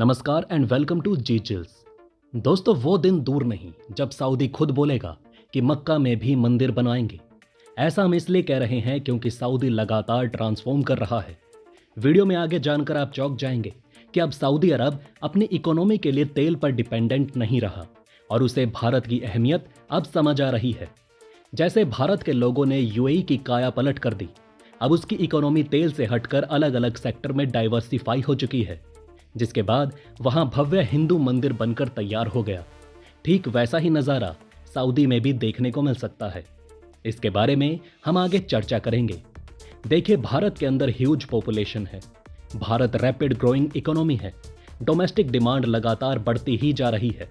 नमस्कार and welcome to G Chills. दोस्तों, वो दिन दूर नहीं जब सऊदी खुद बोलेगा कि मक्का में भी मंदिर बनवाएंगे। ऐसा हम इसलिए कह रहे हैं क्योंकि सऊदी लगातार ट्रांसफॉर्म कर रहा है। वीडियो में आगे जानकर आप चौंक जाएंगे कि अब सऊदी अरब अपनी इकोनॉमी के लिए तेल पर डिपेंडेंट नहीं रहा और उसे भारत की अहमियत अब समझ आ रही है। जैसे भारत के लोगों ने यूएई की काया पलट कर दी, अब उसकी इकोनॉमी तेल से हटकर अलग अलग सेक्टर में डाइवर्सिफाई हो चुकी है, जिसके बाद वहां भव्य हिंदू मंदिर बनकर तैयार हो गया। ठीक वैसा ही नज़ारा सऊदी में भी देखने को मिल सकता है। इसके बारे में हम आगे चर्चा करेंगे। देखिए, भारत के अंदर ह्यूज पॉपुलेशन है, भारत रैपिड ग्रोइंग इकोनॉमी है, डोमेस्टिक डिमांड लगातार बढ़ती ही जा रही है।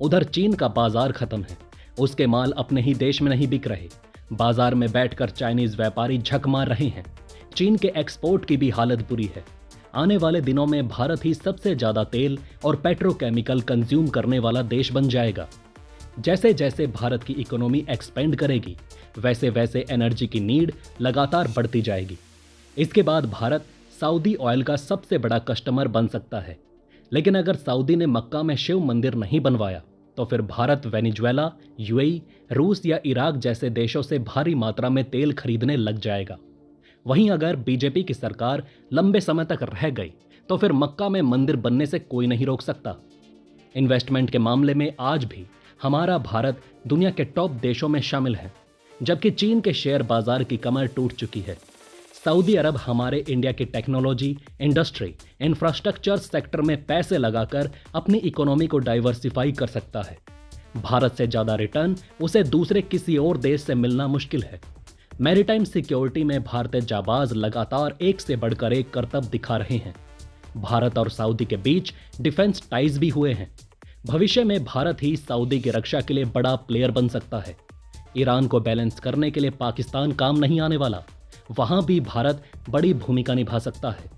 उधर चीन का बाजार खत्म है, उसके माल अपने ही देश में नहीं बिक रहे, बाजार में बैठकर चाइनीज व्यापारी झक मार रहे हैं। चीन के एक्सपोर्ट की भी हालत बुरी है। आने वाले दिनों में भारत ही सबसे ज्यादा तेल और पेट्रोकेमिकल कंज्यूम करने वाला देश बन जाएगा। जैसे जैसे भारत की इकोनॉमी एक्सपेंड करेगी, वैसे वैसे एनर्जी की नीड लगातार बढ़ती जाएगी। इसके बाद भारत सऊदी ऑयल का सबसे बड़ा कस्टमर बन सकता है। लेकिन अगर सऊदी ने मक्का में शिव मंदिर नहीं बनवाया, तो फिर भारत वेनेजुएला, यूएई, रूस या इराक जैसे देशों से भारी मात्रा में तेल खरीदने लग जाएगा। वहीं अगर बीजेपी की सरकार लंबे समय तक रह गई, तो फिर मक्का में मंदिर बनने से कोई नहीं रोक सकता। इन्वेस्टमेंट के मामले में आज भी हमारा भारत दुनिया के टॉप देशों में शामिल है, जबकि चीन के शेयर बाजार की कमर टूट चुकी है। सऊदी अरब हमारे इंडिया की टेक्नोलॉजी, इंडस्ट्री, इंफ्रास्ट्रक्चर सेक्टर में पैसे लगाकर अपनी इकोनॉमी को डाइवर्सिफाई कर सकता है। भारत से ज्यादा रिटर्न उसे दूसरे किसी और देश से मिलना मुश्किल है। मैरीटाइम सिक्योरिटी में भारतीय जाबाज लगातार एक से बढ़कर एक करतब दिखा रहे हैं। भारत और सऊदी के बीच डिफेंस टाइज भी हुए हैं। भविष्य में भारत ही सऊदी की रक्षा के लिए बड़ा प्लेयर बन सकता है। ईरान को बैलेंस करने के लिए पाकिस्तान काम नहीं आने वाला, वहां भी भारत बड़ी भूमिका निभा सकता है।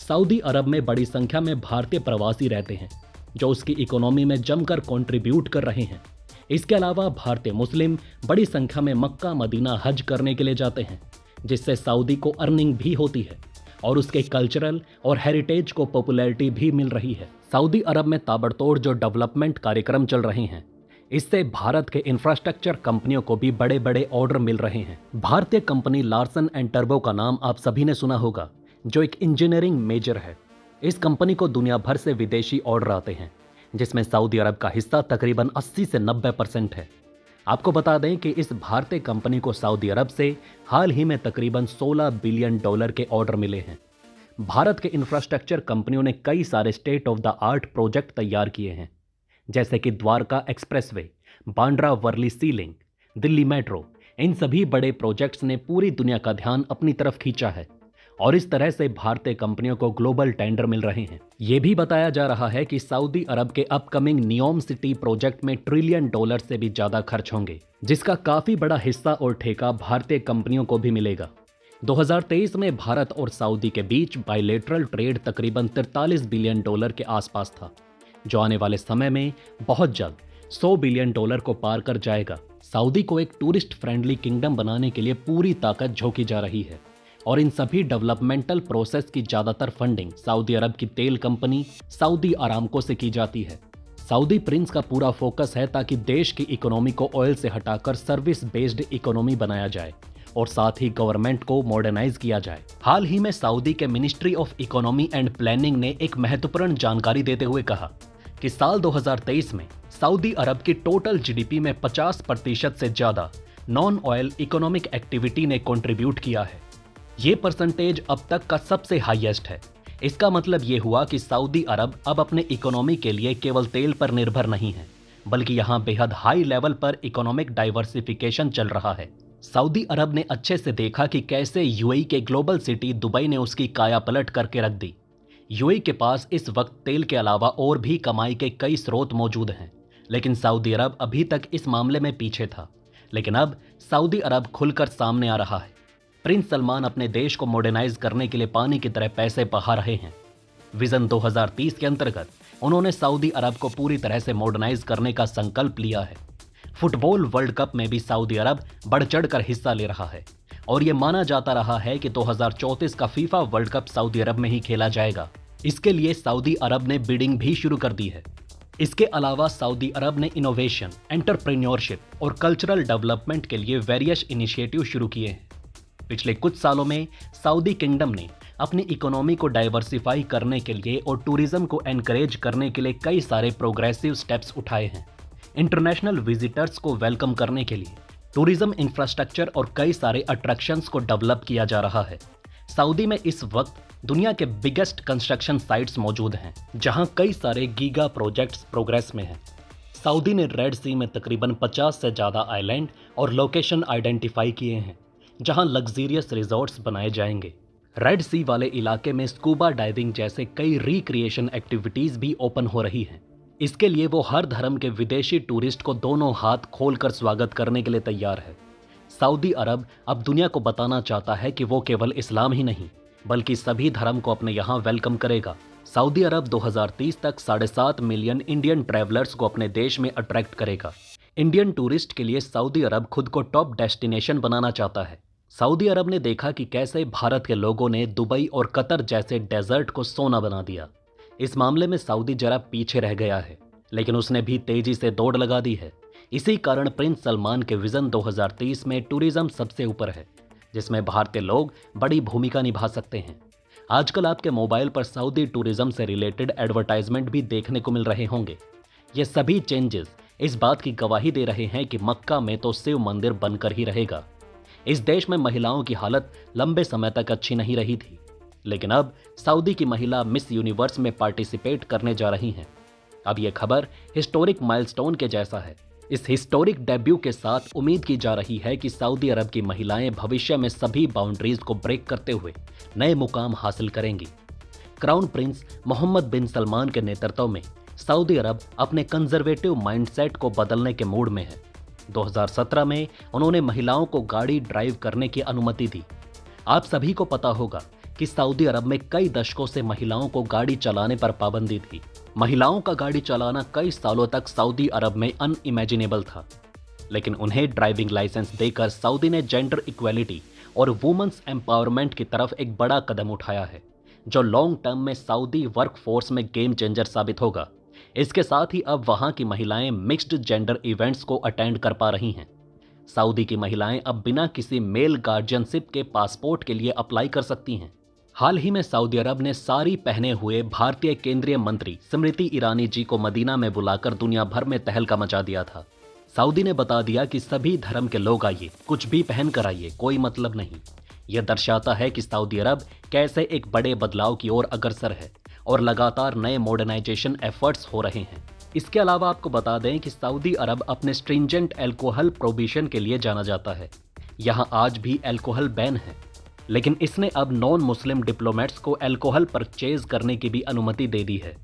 सऊदी अरब में बड़ी संख्या में भारतीय प्रवासी रहते हैं, जो उसकी इकोनॉमी में जमकर कंट्रीब्यूट कर रहे हैं। इसके अलावा भारतीय मुस्लिम बड़ी संख्या में मक्का मदीना हज करने के लिए जाते हैं, जिससे सऊदी को अर्निंग भी होती है और उसके कल्चरल और हेरिटेज को पॉपुलैरिटी भी मिल रही है। सऊदी अरब में ताबड़तोड़ जो डेवलपमेंट कार्यक्रम चल रहे हैं, इससे भारत के इंफ्रास्ट्रक्चर कंपनियों को भी बड़े बड़े ऑर्डर मिल रहे हैं। भारतीय कंपनी लार्सन एंड टर्बो का नाम आप सभी ने सुना होगा, जो एक इंजीनियरिंग मेजर है। इस कंपनी को दुनिया भर से विदेशी ऑर्डर आते हैं, जिसमें सऊदी अरब का हिस्सा तकरीबन 80 से 90% है। आपको बता दें कि इस भारतीय कंपनी को सऊदी अरब से हाल ही में तकरीबन $16 बिलियन के ऑर्डर मिले हैं। भारत के इंफ्रास्ट्रक्चर कंपनियों ने कई सारे state of the art project तैयार किए हैं, जैसे कि द्वारका एक्सप्रेसवे, बांद्रा वर्ली सी लिंक, दिल्ली मेट्रो। इन सभी बड़े प्रोजेक्ट्स ने पूरी दुनिया का ध्यान अपनी तरफ खींचा है और इस तरह से भारतीय कंपनियों को ग्लोबल टेंडर मिल रहे हैं। यह भी बताया जा रहा है कि सऊदी अरब के अपकमिंग नियोम सिटी प्रोजेक्ट में $1 ट्रिलियन से भी ज्यादा खर्च होंगे, जिसका काफी बड़ा हिस्सा और ठेका भारतीय कंपनियों को भी मिलेगा। 2023 में भारत और सऊदी के बीच बायलैटरल ट्रेड तकरीबन $43 बिलियन के आसपास था, जो आने वाले समय में बहुत जल्द $100 बिलियन को पार कर जाएगा। सऊदी को एक टूरिस्ट फ्रेंडली किंगडम बनाने के लिए पूरी ताकत झोंकी जा रही है और इन सभी डेवलपमेंटल प्रोसेस की ज्यादातर फंडिंग सऊदी अरब की तेल कंपनी सऊदी अरामको से की जाती है। सऊदी प्रिंस का पूरा फोकस है ताकि देश की इकोनॉमी को ऑयल से हटाकर सर्विस बेस्ड इकोनॉमी बनाया जाए और साथ ही गवर्नमेंट को मॉडर्नाइज किया जाए। हाल ही में सऊदी के ministry of economy and planning ने एक महत्वपूर्ण जानकारी देते हुए कहा कि साल 2023 में सऊदी अरब की टोटल जीडीपी में 50% से ज्यादा नॉन ऑयल इकोनॉमिक एक्टिविटी ने कंट्रीब्यूट किया है। ये परसेंटेज अब तक का सबसे हाईएस्ट है। इसका मतलब ये हुआ कि सऊदी अरब अब अपने इकोनॉमी के लिए केवल तेल पर निर्भर नहीं है, बल्कि यहाँ बेहद हाई लेवल पर इकोनॉमिक डाइवर्सिफिकेशन चल रहा है। सऊदी अरब ने अच्छे से देखा कि कैसे यूएई के ग्लोबल सिटी दुबई ने उसकी काया पलट करके रख दी। यूएई के पास इस वक्त तेल के अलावा और भी कमाई के कई स्रोत मौजूद हैं, लेकिन सऊदी अरब अभी तक इस मामले में पीछे था। लेकिन अब सऊदी अरब खुलकर सामने आ रहा है। प्रिंस सलमान अपने देश को मॉडर्नाइज करने के लिए पानी की तरह पैसे बहा रहे हैं। विजन 2030 के अंतर्गत उन्होंने सऊदी अरब को पूरी तरह से मॉडर्नाइज करने का संकल्प लिया है। फुटबॉल वर्ल्ड कप में भी सऊदी अरब बढ़ चढ़कर हिस्सा ले रहा है और ये माना जाता रहा है कि 2034 का फीफा वर्ल्ड कप सऊदी अरब में ही खेला जाएगा। इसके लिए सऊदी अरब ने बिडिंग भी शुरू कर दी है। इसके अलावा सऊदी अरब ने इनोवेशन, एंटरप्रेन्योरशिप और कल्चरल डेवलपमेंट के लिए वेरियस इनिशिएटिव शुरू किए हैं। पिछले कुछ सालों में सऊदी किंगडम ने अपनी इकोनॉमी को डाइवर्सिफाई करने के लिए और टूरिज्म को एनकरेज करने के लिए कई सारे प्रोग्रेसिव स्टेप्स उठाए हैं। इंटरनेशनल विजिटर्स को वेलकम करने के लिए टूरिज्म इंफ्रास्ट्रक्चर और कई सारे अट्रैक्शंस को डेवलप किया जा रहा है। सऊदी में इस वक्त दुनिया के बिगेस्ट कंस्ट्रक्शन साइट्स मौजूद हैं, जहां कई सारे गीगा प्रोजेक्ट्स प्रोग्रेस में हैं। सऊदी ने रेड सी में तकरीबन 50 से ज़्यादा आइलैंड और लोकेशन आइडेंटिफाई किए हैं, जहां लग्जरियस रिजॉर्ट्स बनाए जाएंगे। रेड सी वाले इलाके में स्कूबा डाइविंग जैसे कई रिक्रिएशन एक्टिविटीज़ भी ओपन हो रही हैं। इसके लिए वो हर धर्म के विदेशी टूरिस्ट को दोनों हाथ खोलकर स्वागत करने के लिए तैयार है। सऊदी अरब अब दुनिया को बताना चाहता है कि वो केवल इस्लाम ही नहीं बल्कि सभी धर्म को अपने यहाँ वेलकम करेगा। सऊदी अरब 2030 तक 7.5 मिलियन इंडियन ट्रैवलर्स को अपने देश में अट्रैक्ट करेगा। इंडियन टूरिस्ट के लिए सऊदी अरब खुद को टॉप डेस्टिनेशन बनाना चाहता है। सऊदी अरब ने देखा कि कैसे भारत के लोगों ने दुबई और कतर जैसे डेजर्ट को सोना बना दिया। इस मामले में सऊदी जरा पीछे रह गया है, लेकिन उसने भी तेजी से दौड़ लगा दी है। इसी कारण प्रिंस सलमान के विजन 2030 में टूरिज्म सबसे ऊपर है, जिसमें भारतीय लोग बड़ी भूमिका निभा सकते हैं। आजकल आपके मोबाइल पर सऊदी टूरिज्म से रिलेटेड एडवर्टाइजमेंट भी देखने को मिल रहे होंगे। ये सभी चेंजेस इस बात की गवाही दे रहे हैं कि मक्का में तो शिव मंदिर बनकर ही रहेगा। इस देश में महिलाओं की हालत लंबे समय तक अच्छी नहीं रही थी, लेकिन अब सऊदी की महिला मिस यूनिवर्स में पार्टिसिपेट करने जा रही हैं। अब यह खबर हिस्टोरिक माइलस्टोन के जैसा है। इस हिस्टोरिक डेब्यू के साथ उम्मीद की जा रही है कि सऊदी अरब की महिलाएं भविष्य में सभी बाउंड्रीज को ब्रेक करते हुए नए मुकाम हासिल करेंगी। क्राउन प्रिंस मोहम्मद बिन सलमान के नेतृत्व में सऊदी अरब अपने कंजर्वेटिव माइंडसेट को बदलने के मूड में है। 2017 में उन्होंने महिलाओं को गाड़ी ड्राइव करने की अनुमति दी। आप सभी को पता होगा कि सऊदी अरब में कई दशकों से महिलाओं को गाड़ी चलाने पर पाबंदी थी। महिलाओं का गाड़ी चलाना कई सालों तक सऊदी अरब में अनइमेजिनेबल था, लेकिन उन्हें ड्राइविंग लाइसेंस देकर सऊदी ने जेंडर इक्वेलिटी और वुमेन्स एम्पावरमेंट की तरफ एक बड़ा कदम उठाया है, जो लॉन्ग टर्म में सऊदी वर्कफोर्स में गेम चेंजर साबित होगा। इसके साथ ही अब वहां की महिलाएं मिक्स्ड जेंडर इवेंट्स को अटेंड कर पा रही हैं। सऊदी की महिलाएं अब बिना किसी मेल गार्जियनशिप के पासपोर्ट के लिए अप्लाई कर सकती हैं। हाल ही में सऊदी अरब ने साड़ी पहने हुए भारतीय केंद्रीय मंत्री स्मृति ईरानी जी को मदीना में बुलाकर दुनिया भर में तहलका मचा दिया था। सऊदी ने बता दिया कि सभी धर्म के लोग आइए, कुछ भी पहन कर आइए, कोई मतलब नहीं। यह दर्शाता है कि सऊदी अरब कैसे एक बड़े बदलाव की ओर अग्रसर है और लगातार नए मॉडर्नाइजेशन एफर्ट्स हो रहे हैं। इसके अलावा आपको बता दें कि सऊदी अरब अपने स्ट्रिंजेंट एल्कोहल प्रोहिबिशन के लिए जाना जाता है। यहाँ आज भी एल्कोहल बैन है, लेकिन इसने अब नॉन मुस्लिम डिप्लोमेट्स को अल्कोहल परचेज करने की भी अनुमति दे दी है।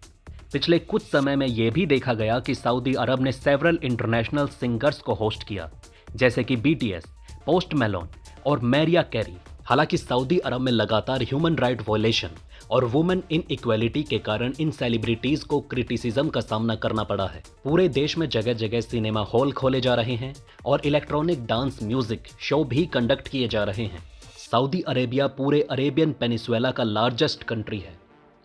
पिछले कुछ समय में यह भी देखा गया कि सऊदी अरब ने सेवरल इंटरनेशनल सिंगर्स को होस्ट किया, जैसे कि BTS, पोस्ट मेलोन और मैरिया कैरी। हालांकि सऊदी अरब में लगातार ह्यूमन राइट वायलेशन और वुमेन इन इक्वेलिटी के कारण इन सेलिब्रिटीज को क्रिटिसिज्म का सामना करना पड़ा है। पूरे देश में जगह जगह सिनेमा हॉल खोले जा रहे हैं और इलेक्ट्रॉनिक डांस म्यूजिक शो भी कंडक्ट किए जा रहे हैं। सऊदी अरेबिया पूरे अरेबियन पेनिसुला का लार्जेस्ट कंट्री है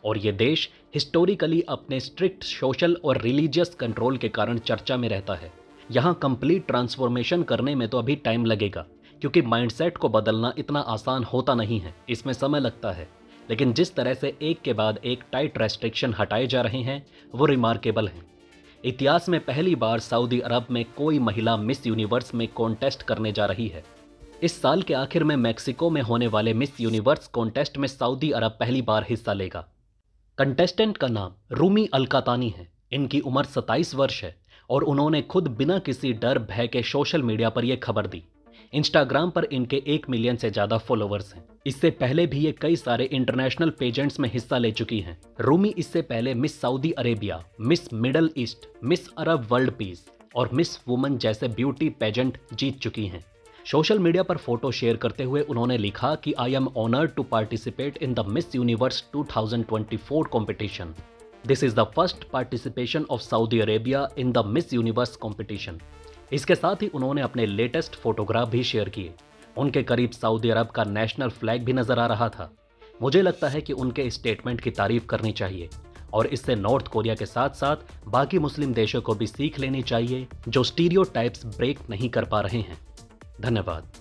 और ये देश हिस्टोरिकली अपने स्ट्रिक्ट सोशल और रिलीजियस कंट्रोल के कारण चर्चा में रहता है। यहाँ कंप्लीट ट्रांसफॉर्मेशन करने में तो अभी टाइम लगेगा, क्योंकि माइंडसेट को बदलना इतना आसान होता नहीं है, इसमें समय लगता है। लेकिन जिस तरह से एक के बाद एक टाइट रेस्ट्रिक्शन हटाए जा रहे हैं वो रिमार्केबल हैं। इतिहास में पहली बार सऊदी अरब में कोई महिला मिस यूनिवर्स में कॉन्टेस्ट करने जा रही है। इस साल के आखिर में मैक्सिको में होने वाले मिस यूनिवर्स कॉन्टेस्ट में सऊदी अरब पहली बार हिस्सा लेगा। कंटेस्टेंट का नाम रूमी अलकातानी है। इनकी उम्र 27 वर्ष है और उन्होंने खुद बिना किसी डर भय के सोशल मीडिया पर यह खबर दी। इंस्टाग्राम पर इनके 1 मिलियन से ज़्यादा फॉलोअर्स हैं। इससे पहले भी ये कई सारे इंटरनेशनल पेजेंट्स में हिस्सा ले चुकी हैं। रूमी इससे पहले Miss Saudi Arabia, Miss Middle East, Miss Arab world peace और मिस वुमन जैसे ब्यूटी पेजेंट जीत चुकी हैं। सोशल मीडिया पर फोटो शेयर करते हुए उन्होंने लिखा कि I am honoured to participate in the Miss Universe 2024 competition. This is the first participation of Saudi Arabia in the Miss Universe competition. इसके साथ ही उन्होंने अपने लेटेस्ट फोटोग्राफ भी शेयर किए। उनके करीब सऊदी अरब का नेशनल फ्लैग भी नजर आ रहा था। मुझे लगता है कि उनके स्टेटमेंट की तारीफ करनी चाहिए और इससे नॉर्थ कोरिया के साथ साथ बाकी मुस्लिम देशों को भी सीख लेनी चाहिए जो स्टीरियोटाइप्स ब्रेक नहीं कर पा रहे हैं। धन्यवाद।